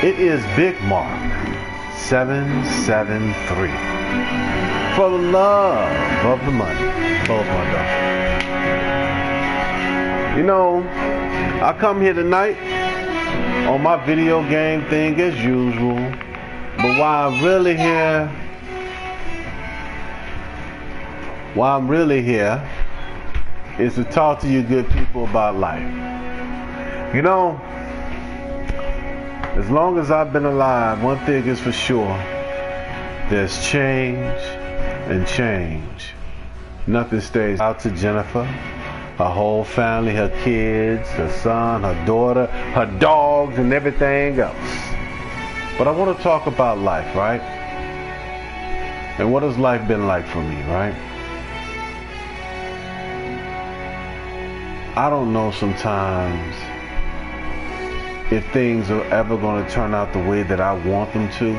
It is bigmark773. For the love of the money. Close my door. You know, I come here tonight on my video game thing as usual. But why I'm really here is to talk to you good people about life. You know, as long as I've been alive, one thing is for sure. There's change and change. Nothing stays. Out to Jennifer, her whole family, her kids, her son, her daughter, her dogs, and everything else. But I want to talk about life, right? And what has life been like for me, right? I don't know sometimes if things are ever going to turn out the way that I want them to.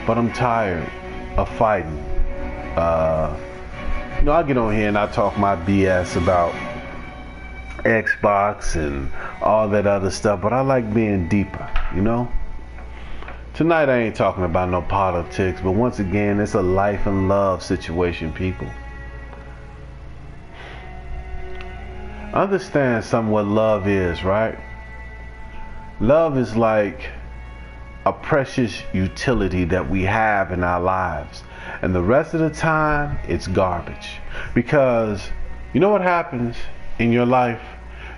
But I'm tired of fighting. You know, I get on here and I talk my BS about Xbox and all that other stuff, but I like being deeper, you know? Tonight I ain't talking about no politics, but once again, it's a life and love situation, people. Understand what love is, right? Love is like a precious utility that we have in our lives, and the rest of the time it's garbage. Because you know what happens in your life?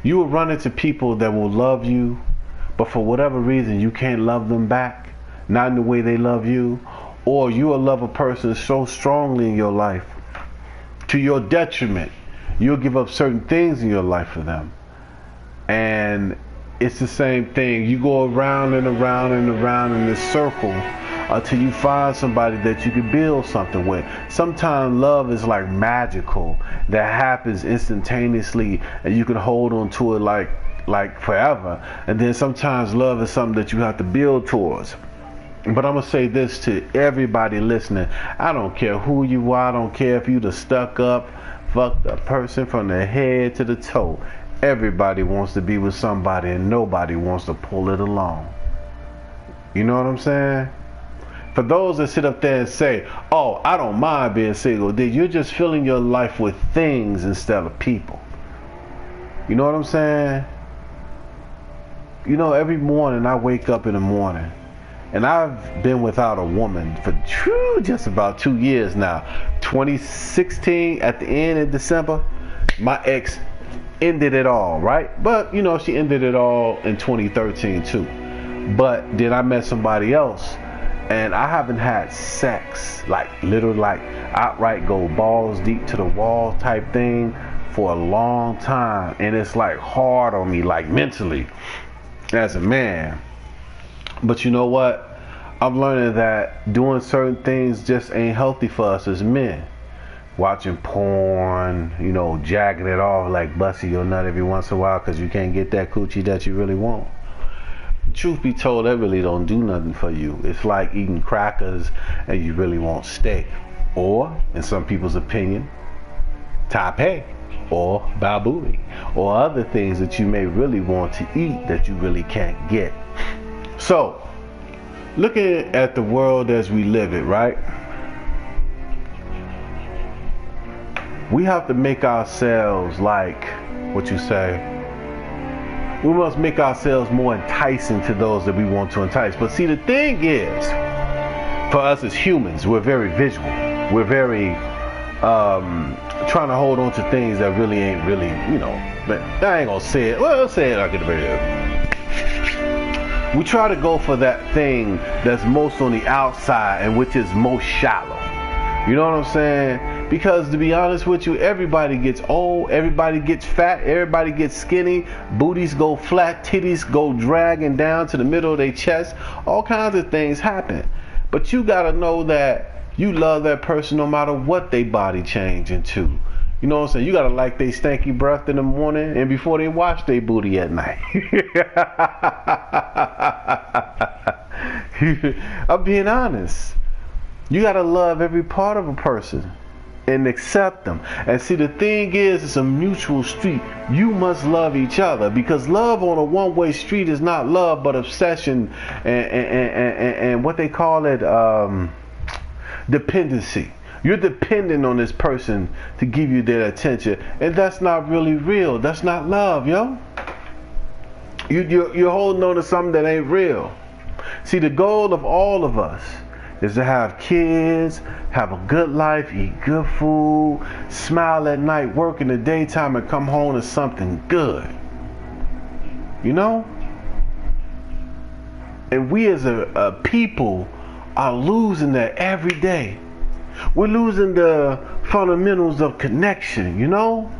You will run into people that will love you, but for whatever reason you can't love them back, not in the way they love you. Or you will love a person so strongly in your life, to your detriment, you'll give up certain things in your life for them. And it's the same thing. You go around and around and around in this circle until you find somebody that you can build something with. Sometimes love is like magical, that happens instantaneously and you can hold on to it like forever. And then sometimes love is something that you have to build towards. But I'm gonna say this to everybody listening. I don't care who you are. I don't care if you the stuck up, fucked up person from the head to the toe. Everybody wants to be with somebody and nobody wants to pull it along. You know what I'm saying? For those that sit up there and say, oh, I don't mind being single, then you're just filling your life with things instead of people. You know what I'm saying? You know, every morning I wake up in the morning, and I've been without a woman for just about 2 years now. 2016, at the end of December, my ex ended it all, right? But, you know, she ended it all in 2013 too. But then I met somebody else, and I haven't had sex, like literally like outright go balls deep to the wall type thing for a long time. And it's like hard on me, like mentally, as a man. But you know what? I'm learning that doing certain things just ain't healthy for us as men. Watching porn, you know, jacking it off like busting your nut every once in a while because you can't get that coochie that you really want. Truth be told, that really don't do nothing for you. It's like eating crackers and you really want steak. Or, in some people's opinion, taipei or baburi or other things that you may really want to eat that you really can't get. So, looking at the world as we live it, right? We have to make ourselves like, what you say? We must make ourselves more enticing to those that we want to entice. But see, the thing is, for us as humans, we're very visual. We're very trying to hold on to things that really ain't really, you know, but I ain't gonna say it. Well, I'll say it like it very. We try to go for that thing that's most on the outside and which is most shallow. You know what I'm saying? Because to be honest with you, everybody gets old, everybody gets fat, everybody gets skinny, booties go flat, titties go dragging down to the middle of their chest. All kinds of things happen. But you gotta know that you love that person no matter what they body change into. You know what I'm saying? You gotta like they stanky breath in the morning and before they wash their booty at night. I'm being honest. You gotta love every part of a person. and accept them. And see, the thing is, it's a mutual street. You must love each other, because love on a one-way street is not love, but obsession and what they call it, dependency. You're dependent on this person to give you their attention, and that's not really real. That's not love, yo. You're holding on to something that ain't real. See, the goal of all of us is to have kids, have a good life, eat good food, smile at night, work in the daytime, and come home to something good. You know? And we as a people are losing that every day. We're losing the fundamentals of connection, you know?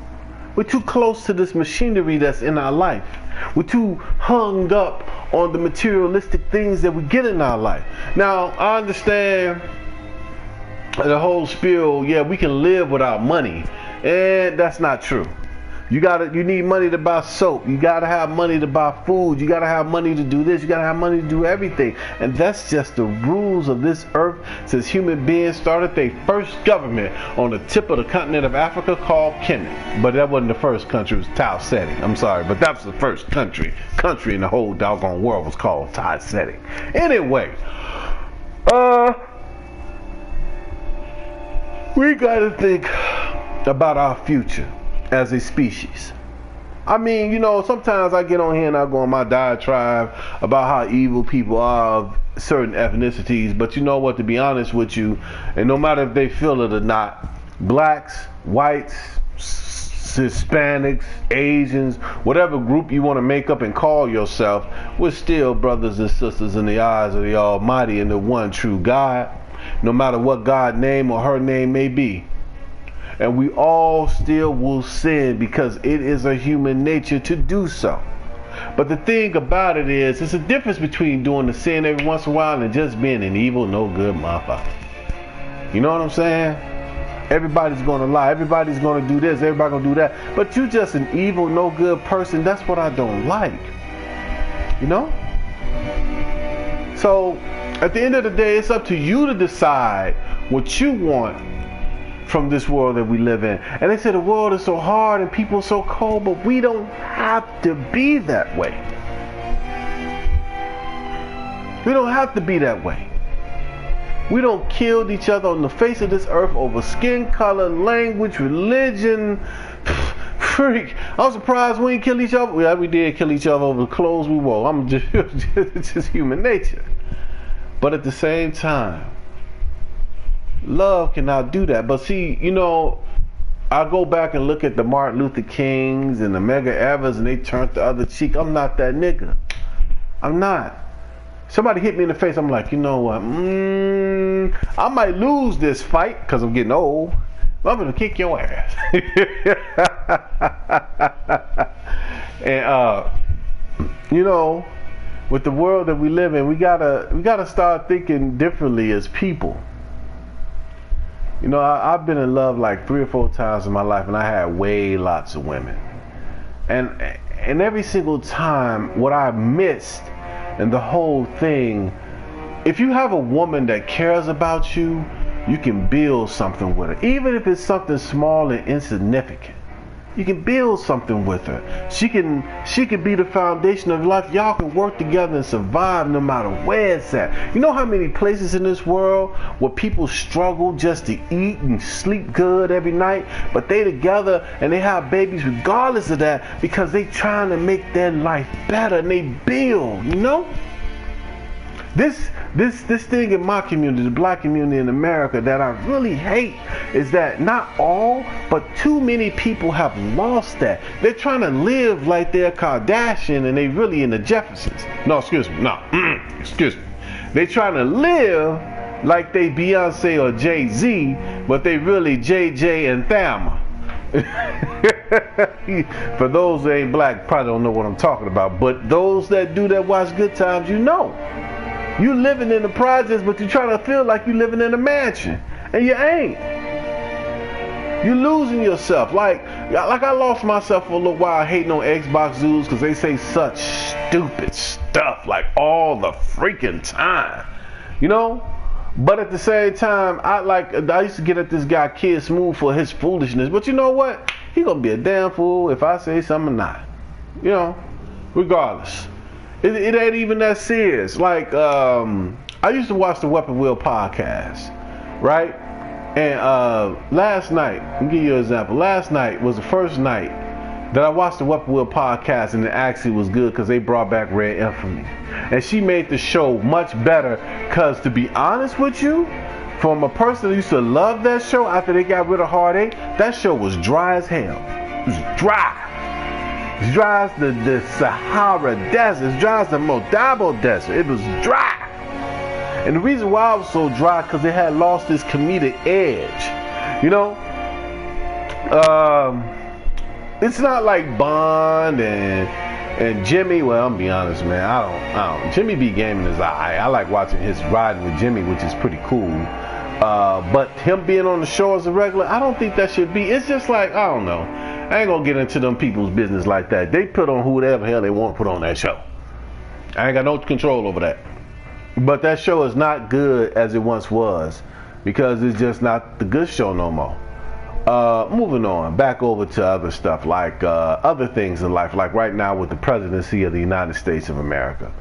We're too close to this machinery that's in our life. We're too hung up on the materialistic things that we get in our life. Now, I understand the whole spiel, yeah, we can live without money. And that's not true. You need money to buy soap. You gotta have money to buy food. You gotta have money to do this. You gotta have money to do everything. And that's just the rules of this earth since human beings started their first government on the tip of the continent of Africa called Kemet. But that wasn't the first country, it was Tau Ceti. I'm sorry, but that's the first country. Country in the whole doggone world was called Tau Ceti. Anyway, we gotta think about our future as a species. I mean, you know, sometimes I get on here and I go on my diatribe about how evil people are of certain ethnicities, but you know what, to be honest with you, and no matter if they feel it or not, blacks, whites, Hispanics, Asians, whatever group you want to make up and call yourself, we're still brothers and sisters in the eyes of the Almighty and the one true God, no matter what God's name or her name may be. And we all still will sin because it is a human nature to do so. But the thing about it is, it's a difference between doing the sin every once in a while and just being an evil, no good motherfucker. You know what I'm saying? Everybody's going to lie. Everybody's going to do this. Everybody's going to do that. But you just an evil, no good person. That's what I don't like. You know? So, at the end of the day, it's up to you to decide what you want from this world that we live in. And they say the world is so hard and people are so cold, but we don't have to be that way. We don't have to be that way. We don't kill each other on the face of this earth over skin color, language, religion. Freak. I'm surprised we didn't kill each other. Yeah, we did kill each other over the clothes we wore. It's just human nature. But at the same time, love cannot do that. But see, you know, I go back and look at the Martin Luther Kings and the Medgar Evers and they turned the other cheek. I'm not that nigga. I'm not. Somebody hit me in the face. I'm like, you know what? I might lose this fight because I'm getting old. But I'm going to kick your ass. And, you know, with the world that we live in, we gotta start thinking differently as people. You know, I've been in love like 3 or 4 times in my life, and I had way lots of women. And every single time, what I missed and the whole thing, if you have a woman that cares about you, you can build something with her. Even if it's something small and insignificant, you can build something with her. She can be the foundation of life. Y'all can work together and survive no matter where it's at. You know how many places in this world where people struggle just to eat and sleep good every night, but they together and they have babies regardless of that because they trying to make their life better and they build, you know? This thing in my community, the black community in America, that I really hate is that not all, but too many people have lost that. They're trying to live like they're Kardashian and they really in the Jeffersons. No, excuse me. No, excuse me. They're trying to live like they Beyonce or Jay-Z, but they really JJ and Thelma. For those that ain't black, probably don't know what I'm talking about. But those that do that watch Good Times, you know. You living in the projects, but you trying to feel like you living in a mansion, and you ain't. You losing yourself. Like I lost myself for a little while hating on Xbox dudes because they say such stupid stuff like all the freaking time. You know, But at the same time, I used to get at this guy Kid Smooth for his foolishness. But you know what? He gonna be a damn fool if I say something or not. You know, regardless. It ain't even that serious. Like, I used to watch the Weapon Wheel podcast, right? And last night, I'll give you an example. Last night was the first night that I watched the Weapon Wheel podcast, and it actually was good because they brought back Red Infamy. And she made the show much better because, to be honest with you, from a person who used to love that show after they got rid of Heartache, that show was dry as hell. It was dry. It's dry as the Sahara Desert. It's dry as the Modabo Desert. It was dry. And the reason why it was so dry because it had lost its comedic edge. You know? It's not like Bond and Jimmy. Well, I'm gonna be honest, man. I don't. Jimmy B gaming is I like watching his riding with Jimmy, which is pretty cool. But him being on the show as a regular, I don't think that should be. It's just like, I don't know. I ain't gonna get into them people's business like that. They put on whoever hell they want to put on that show. I ain't got no control over that. But that show is not good as it once was because it's just not the good show no more. Moving on, back over to other stuff like other things in life, like right now with the presidency of the United States of America.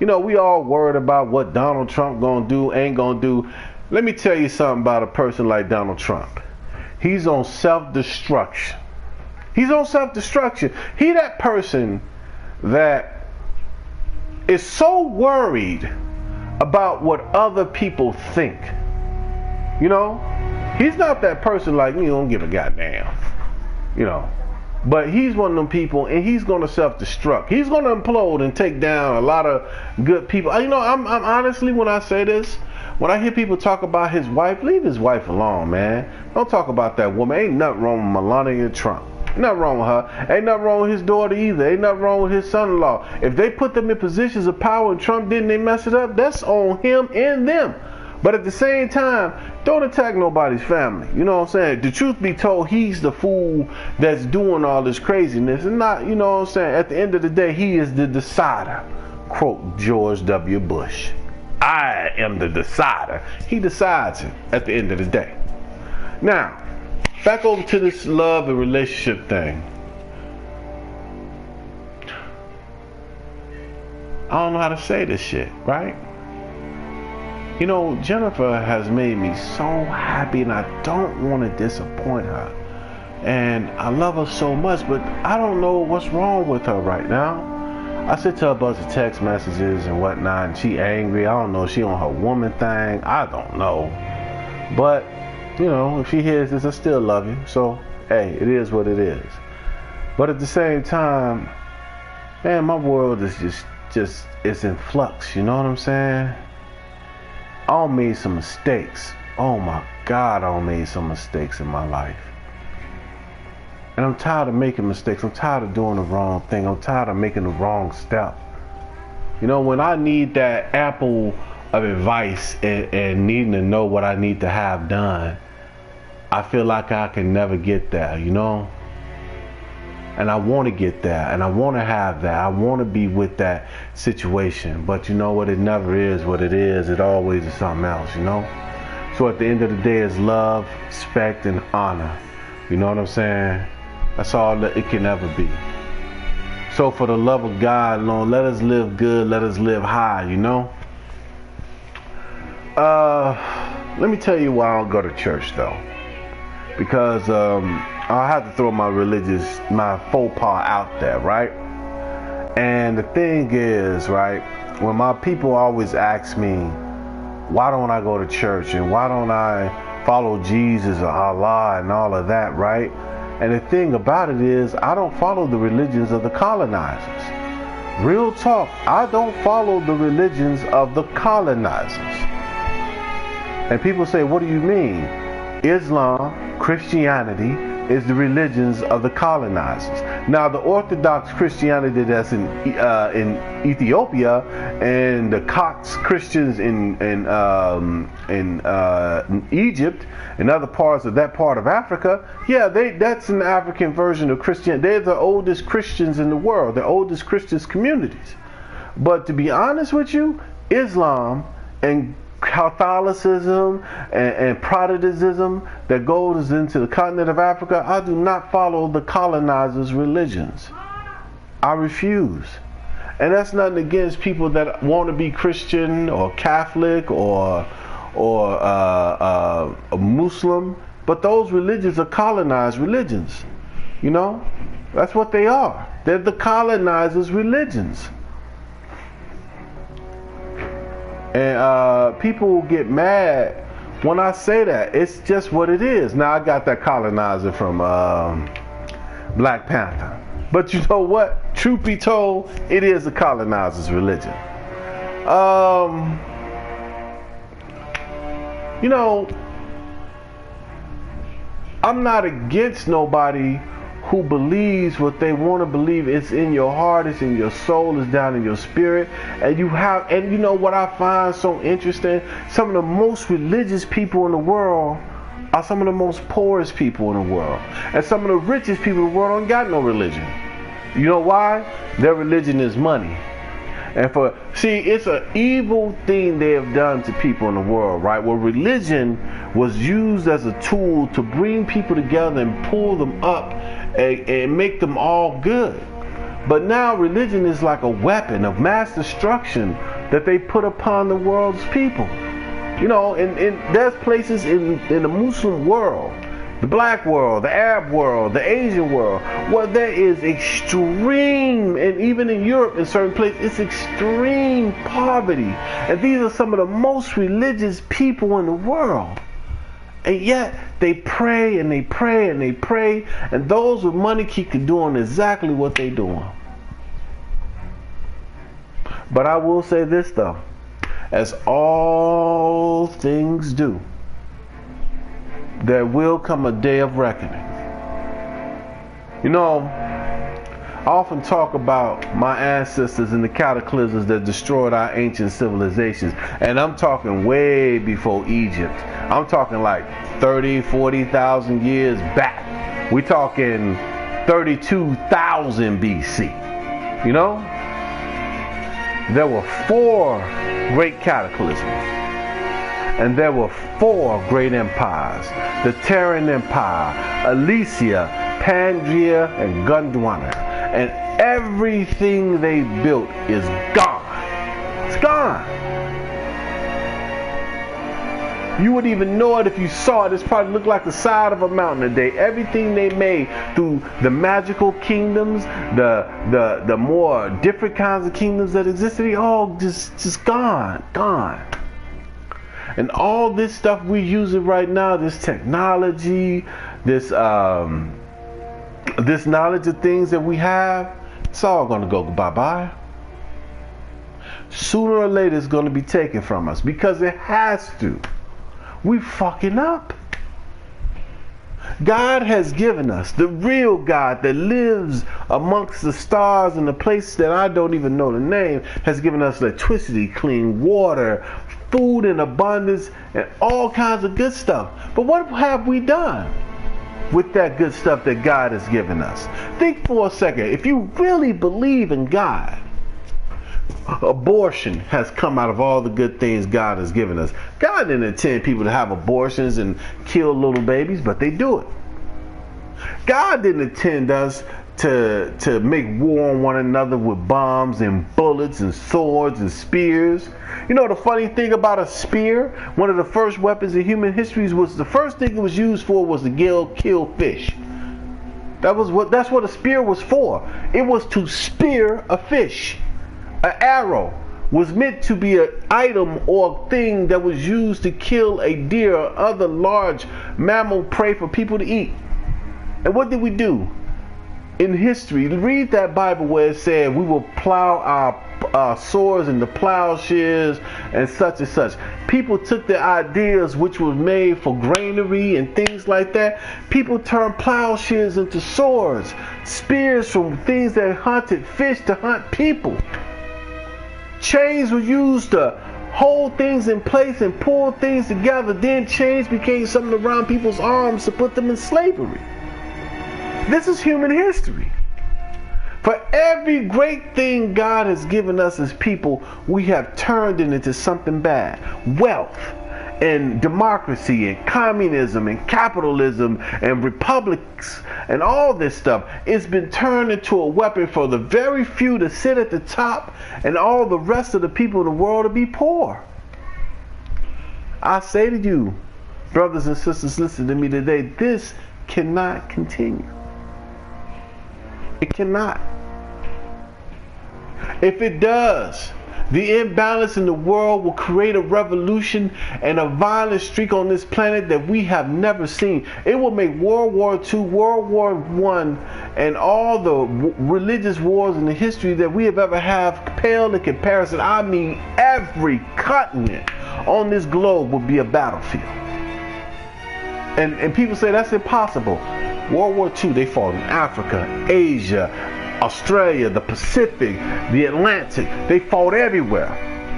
You know, we all worried about what Donald Trump gonna do, ain't gonna do. Let me tell you something about a person like Donald Trump. He's on self-destruction. He's on self-destruction. He that person that is so worried about what other people think. You know? He's not that person like me who don't give a goddamn. You know? But he's one of them people, and he's going to self-destruct. He's going to implode and take down a lot of good people. You know, I'm honestly, when I say this, when I hear people talk about his wife, leave his wife alone, man. Don't talk about that woman. Ain't nothing wrong with Melania Trump. Ain't nothing wrong with her. Ain't nothing wrong with his daughter either. Ain't nothing wrong with his son-in-law. If they put them in positions of power and Trump didn't, they mess it up, that's on him and them. But at the same time, don't attack nobody's family. You know what I'm saying? The truth be told, he's the fool that's doing all this craziness. And not, you know what I'm saying? At the end of the day, he is the decider. Quote George W. Bush. I am the decider. He decides it at the end of the day. Now, back over to this love and relationship thing. I don't know how to say this shit, right? You know, Jennifer has made me so happy, and I don't want to disappoint her. And I love her so much, but I don't know what's wrong with her right now. I sent her a bunch of text messages and whatnot, and she angry. I don't know if she on her woman thing. I don't know. But, you know, if she hears this, I still love you. So, hey, it is what it is. But at the same time, man, my world is just it's in flux. You know what I'm saying? I done made some mistakes. Oh my God, I done made some mistakes in my life. And I'm tired of making mistakes. I'm tired of doing the wrong thing. I'm tired of making the wrong step. You know, when I need that apple of advice and needing to know what I need to have done, I feel like I can never get there, you know? And I want to get there, and I want to have that. I want to be with that situation. But you know what? It never is what it is. It always is something else, you know? So at the end of the day, it's love, respect, and honor. You know what I'm saying? That's all that it can ever be. So for the love of God, Lord, let us live good. Let us live high, you know? Let me tell you why I don't go to church, though. Because I have to throw my faux pas out there, right? And the thing is, right, when my people always ask me, why don't I go to church and why don't I follow Jesus or Allah and all of that, right? And the thing about it is, I don't follow the religions of the colonizers. Real talk, I don't follow the religions of the colonizers. And people say, what do you mean? Islam, Christianity is the religions of the colonizers. Now, the Orthodox Christianity that's in Ethiopia and the Copts Christians in Egypt and other parts of that part of Africa, yeah, that's an African version of Christianity. They're the oldest Christians in the world, the oldest Christian communities. But to be honest with you, Islam and Catholicism and Protestantism that goes into the continent of Africa, I do not follow the colonizers' religions. I refuse. And that's nothing against people that want to be Christian or Catholic or a Muslim, but those religions are colonized religions. You know, that's what they are. They're the colonizers' religions. And people will get mad when I say that. It's just what it is. Now, I got that colonizer from Black Panther. But you know what? Truth be told, it is a colonizer's religion. You know, I'm not against nobody who believes what they want to believe. It's in your heart, it's in your soul, it's down in your spirit. And you know what I find so interesting? Some of the most religious people in the world are some of the most poorest people in the world. And some of the richest people in the world don't got no religion. You know why? Their religion is money. And it's an evil thing they have done to people in the world, right? Where religion was used as a tool to bring people together and pull them up and make them all good. But now religion is like a weapon of mass destruction that they put upon the world's people. You know, and there's places in the Muslim world, the black world, the Arab world, the Asian world, where there is extreme, and even in Europe in certain places, it's extreme poverty. And these are some of the most religious people in the world. And yet they pray and they pray and they pray, and those with money keep doing exactly what they're doing. But I will say this though, as all things do, there will come a day of reckoning. You know, I often talk about my ancestors and the cataclysms that destroyed our ancient civilizations. And I'm talking way before Egypt. I'm talking like 30, 40,000 years back. We're talking 32,000 BC. You know? There were 4 great cataclysms. And there were 4 great empires. The Terran Empire, Elysia, Pangaea, and Gondwana. And everything they built is gone. It's gone. You wouldn't even know it if you saw it. It's probably looked like the side of a mountain today. Everything they made through the magical kingdoms, the more different kinds of kingdoms that existed, all just gone. And all this stuff we're using right now, this technology, this knowledge of things that we have, it's all going to go bye-bye. Sooner or later, it's going to be taken from us because it has to. We fucking up. God has given us, the real God that lives amongst the stars and the places that I don't even know the name, has given us electricity, clean water, food in abundance, and all kinds of good stuff. But what have we done with that good stuff that God has given us? Think for a second. If you really believe in God, abortion has come out of all the good things God has given us. God didn't intend people to have abortions and kill little babies, but they do it. God didn't intend us to make war on one another with bombs and bullets and swords and spears. You know the funny thing about a spear? One of the first weapons in human history was the first thing it was used for was to kill fish. That's what a spear was for. It was to spear a fish. An arrow was meant to be an item or a thing that was used to kill a deer or other large mammal prey for people to eat. And what did we do? In history, read that Bible where it said we will plow our swords into plowshares and such and such. People took their ideas which was made for granary and things like that. People turned plowshares into swords, spears from things that hunted fish to hunt people. Chains were used to hold things in place and pull things together. Then chains became something around people's arms to put them in slavery. This is human history. For every great thing God has given us as people, we have turned it into something bad. Wealth and democracy and communism and capitalism and republics and all this stuff, it's been turned into a weapon for the very few to sit at the top and all the rest of the people in the world to be poor. I say to you, brothers and sisters, listen to me today, this cannot continue. It cannot. If it does, the imbalance in the world will create a revolution and a violent streak on this planet that we have never seen. It will make World War II, World War I, and all the religious wars in the history that we have ever had pale in comparison. I mean, every continent on this globe will be a battlefield. And people say that's impossible. World War II, they fought in Africa, Asia, Australia, the Pacific, the Atlantic. They fought everywhere,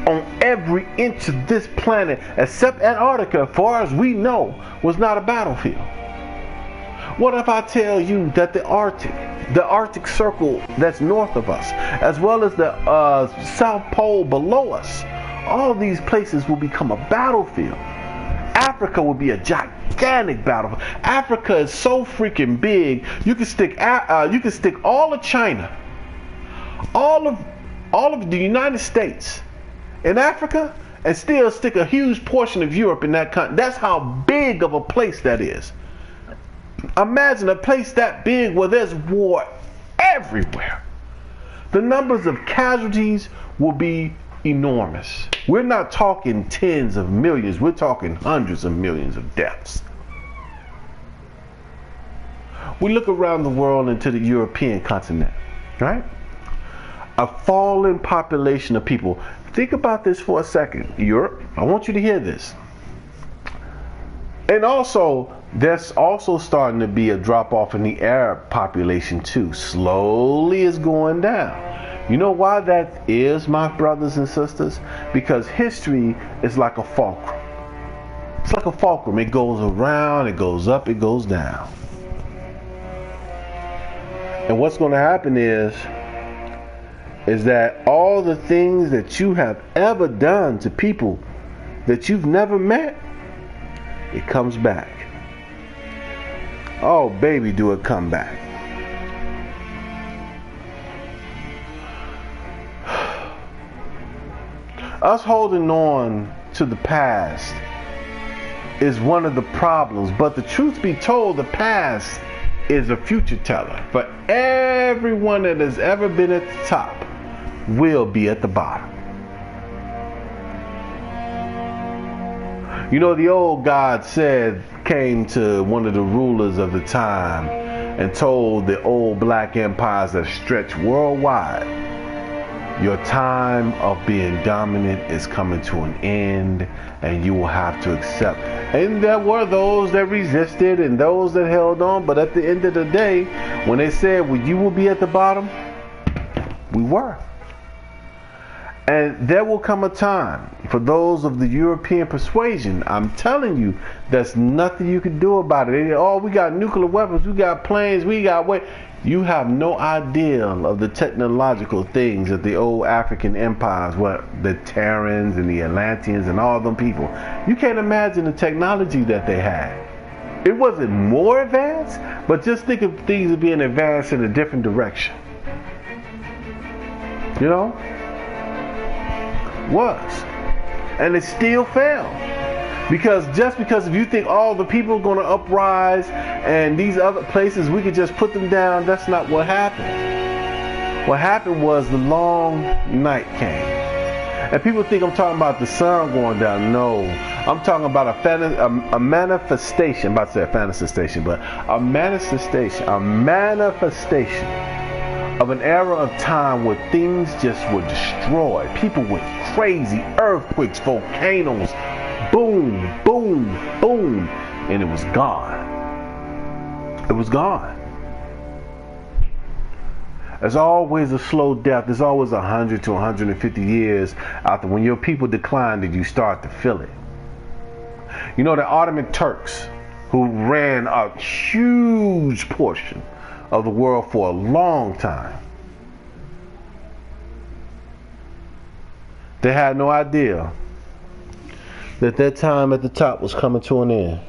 on every inch of this planet, except Antarctica, as far as we know, was not a battlefield. What if I tell you that the Arctic Circle that's north of us, as well as the South Pole below us, all these places will become a battlefield. Africa will be a gigantic battlefield. Africa is so freaking big. You can stick all of China, all of the United States in Africa, and still stick a huge portion of Europe in that continent. That's how big of a place that is. Imagine a place that big where there's war everywhere. The numbers of casualties will be enormous. We're not talking tens of millions, we're talking hundreds of millions of deaths. We look around the world into the European continent, right? A falling population of people. Think about this for a second. Europe, I want you to hear this. And also, there's also starting to be a drop off in the Arab population too. Slowly it's going down. You know why that is, my brothers and sisters? Because history is like a fulcrum. It's like a fulcrum. It goes around, it goes up, it goes down. And what's going to happen is that all the things that you have ever done to people that you've never met, it comes back. Oh, baby, do it come back. Us holding on to the past is one of the problems, but the truth be told, the past is a future teller. For everyone that has ever been at the top will be at the bottom. You know, the old God came to one of the rulers of the time and told the old black empires that stretch worldwide, your time of being dominant is coming to an end, and you will have to accept. And there were those that resisted and those that held on, but at the end of the day, when they said, well, you will be at the bottom, we were. And there will come a time for those of the European persuasion, I'm telling you, there's nothing you can do about it. Oh, we got nuclear weapons, we got planes, we got weight. You have no idea of the technological things that the old African empires, the Terrans and the Atlanteans and all them people, you can't imagine the technology that they had. It wasn't more advanced, but just think of things as being advanced in a different direction. You know? Was. And it still failed. Because if you think all the people are going to uprise and these other places, we could just put them down, that's not what happened. What happened was the long night came. And people think I'm talking about the sun going down. No, I'm talking about a manifestation. I'm about to say a fantasy station, but a manifestation of an era of time where things just were destroyed. People went crazy, earthquakes, volcanoes, boom, boom, boom, and it was gone. It was gone. There's always a slow death. There's always 100 to 150 years after when your people decline that you start to feel it. You know, the Ottoman Turks, who ran a huge portion of the world for a long time, They had no idea that their time at the top was coming to an end.